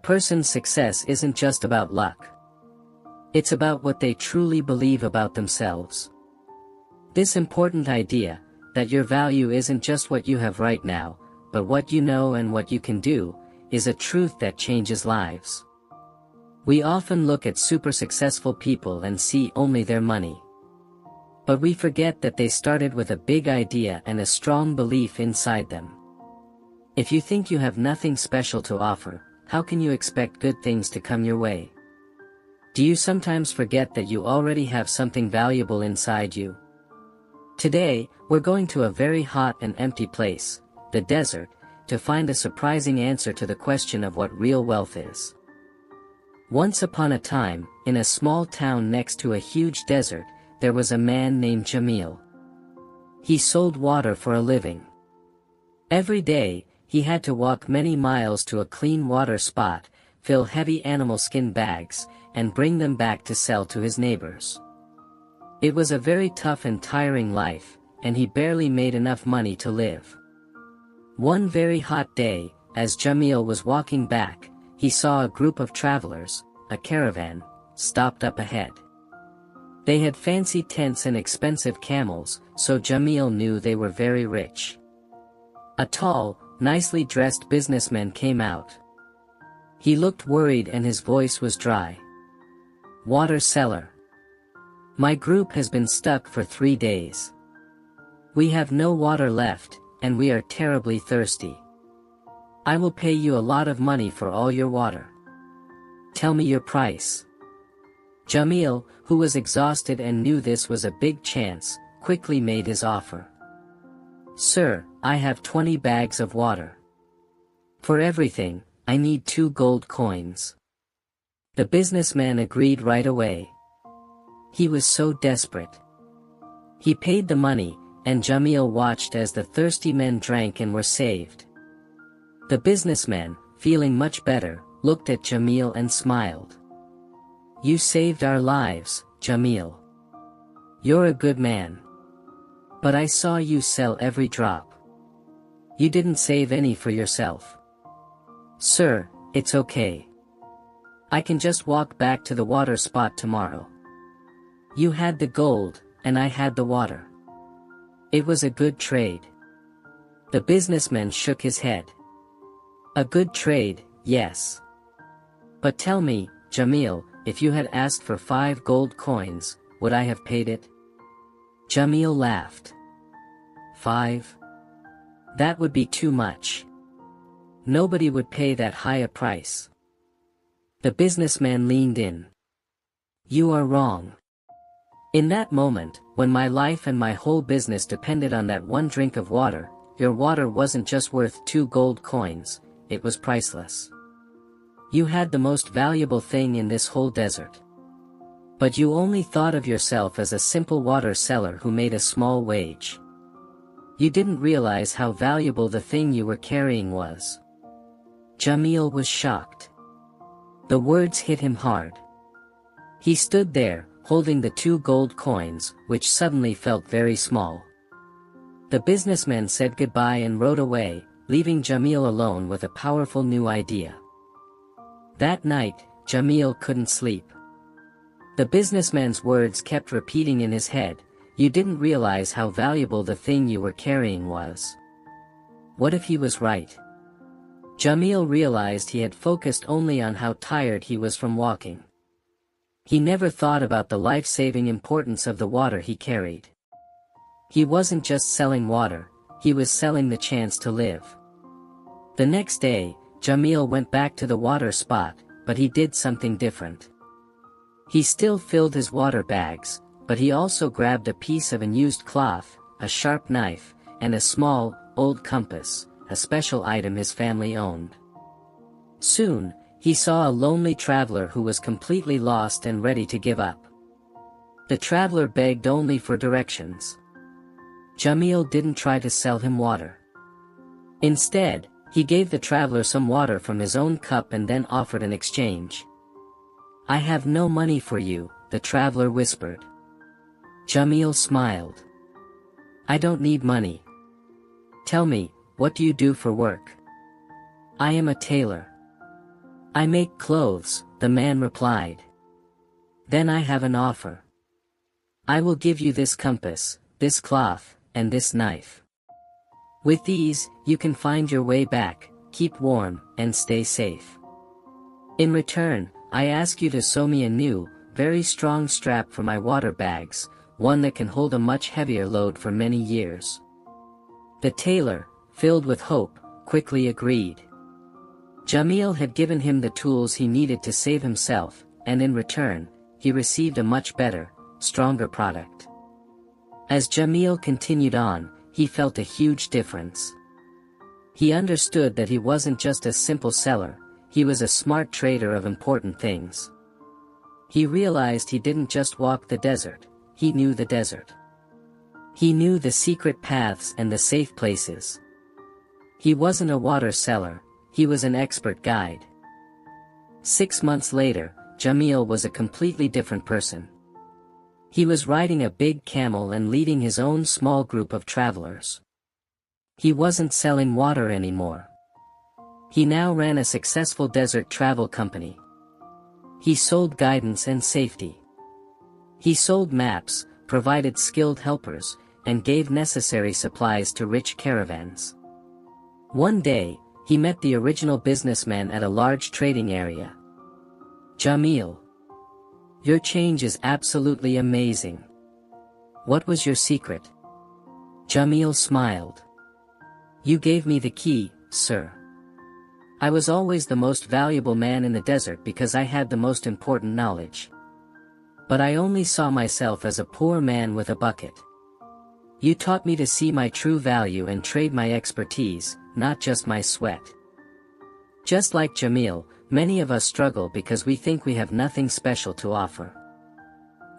person's success isn't just about luck. It's about what they truly believe about themselves. This important idea, that your value isn't just what you have right now, but what you know and what you can do, is a truth that changes lives. We often look at super successful people and see only their money. But we forget that they started with a big idea and a strong belief inside them. If you think you have nothing special to offer, how can you expect good things to come your way? Do you sometimes forget that you already have something valuable inside you? Today, we're going to a very hot and empty place, the desert, to find a surprising answer to the question of what real wealth is. Once upon a time, in a small town next to a huge desert, there was a man named Jamil. He sold water for a living. Every day, he had to walk many miles to a clean water spot, fill heavy animal skin bags, and bring them back to sell to his neighbors. It was a very tough and tiring life, and he barely made enough money to live. One very hot day, as Jamil was walking back, he saw a group of travelers, a caravan, stopped up ahead. They had fancy tents and expensive camels, so Jamil knew they were very rich. A tall, nicely dressed businessman came out. He looked worried and his voice was dry. "Water seller. My group has been stuck for 3 days. We have no water left, and we are terribly thirsty. I will pay you a lot of money for all your water. Tell me your price." Jamil, who was exhausted and knew this was a big chance, quickly made his offer. "Sir, I have 20 bags of water. For everything, I need 2 gold coins." The businessman agreed right away. He was so desperate. He paid the money, and Jamil watched as the thirsty men drank and were saved. The businessman, feeling much better, looked at Jamil and smiled. "You saved our lives, Jamil. You're a good man. But I saw you sell every drop. You didn't save any for yourself." "Sir, it's okay. I can just walk back to the water spot tomorrow. You had the gold, and I had the water. It was a good trade." The businessman shook his head. "A good trade, yes. But tell me, Jamil, if you had asked for 5 gold coins, would I have paid it?" Jamil laughed. 5? That would be too much. Nobody would pay that high a price." The businessman leaned in. "You are wrong. In that moment, when my life and my whole business depended on that one drink of water, your water wasn't just worth 2 gold coins, it was priceless. You had the most valuable thing in this whole desert. But you only thought of yourself as a simple water seller who made a small wage. You didn't realize how valuable the thing you were carrying was." Jamil was shocked. The words hit him hard. He stood there, holding the 2 gold coins, which suddenly felt very small. The businessman said goodbye and rode away, leaving Jamil alone with a powerful new idea. That night, Jamil couldn't sleep. The businessman's words kept repeating in his head, "You didn't realize how valuable the thing you were carrying was." What if he was right? Jamil realized he had focused only on how tired he was from walking. He never thought about the life-saving importance of the water he carried. He wasn't just selling water, he was selling the chance to live. The next day, Jamil went back to the water spot, but he did something different. He still filled his water bags, but he also grabbed a piece of unused cloth, a sharp knife, and a small, old compass, a special item his family owned. Soon, he saw a lonely traveler who was completely lost and ready to give up. The traveler begged only for directions. Jamil didn't try to sell him water. Instead, he gave the traveler some water from his own cup and then offered an exchange. "I have no money for you," the traveler whispered. Jamil smiled. "I don't need money. Tell me, what do you do for work?" "I am a tailor." I make clothes, the man replied. Then I have an offer. I will give you this compass, this cloth, and this knife. With these, you can find your way back, keep warm, and stay safe. In return, I ask you to sew me a new, very strong strap for my water bags, one that can hold a much heavier load for many years. The tailor, filled with hope, quickly agreed. Jamil had given him the tools he needed to save himself, and in return, he received a much better, stronger product. As Jamil continued on, he felt a huge difference. He understood that he wasn't just a simple seller, he was a smart trader of important things. He realized he didn't just walk the desert, he knew the desert. He knew the secret paths and the safe places. He wasn't a water seller, he was an expert guide. 6 months later, Jamil was a completely different person. He was riding a big camel and leading his own small group of travelers. He wasn't selling water anymore. He now ran a successful desert travel company. He sold guidance and safety. He sold maps, provided skilled helpers, and gave necessary supplies to rich caravans. One day, he met the original businessman at a large trading area. Jamil, your change is absolutely amazing. What was your secret? Jamil smiled. You gave me the key, sir. I was always the most valuable man in the desert because I had the most important knowledge. But I only saw myself as a poor man with a bucket. You taught me to see my true value and trade my expertise, not just my sweat. Just like Jamil, many of us struggle because we think we have nothing special to offer.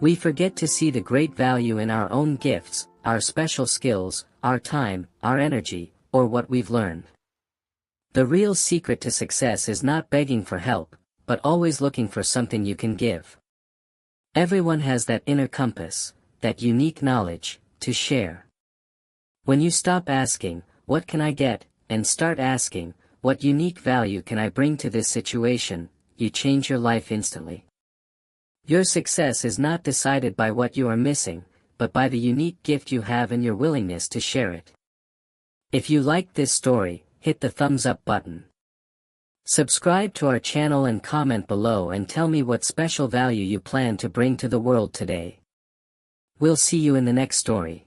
We forget to see the great value in our own gifts, our special skills, our time, our energy, or what we've learned. The real secret to success is not begging for help, but always looking for something you can give. Everyone has that inner compass, that unique knowledge, to share. When you stop asking, what can I get, and start asking, what unique value can I bring to this situation, you change your life instantly. Your success is not decided by what you are missing, but by the unique gift you have and your willingness to share it. If you liked this story, hit the thumbs up button. Subscribe to our channel and comment below and tell me what special value you plan to bring to the world today. We'll see you in the next story.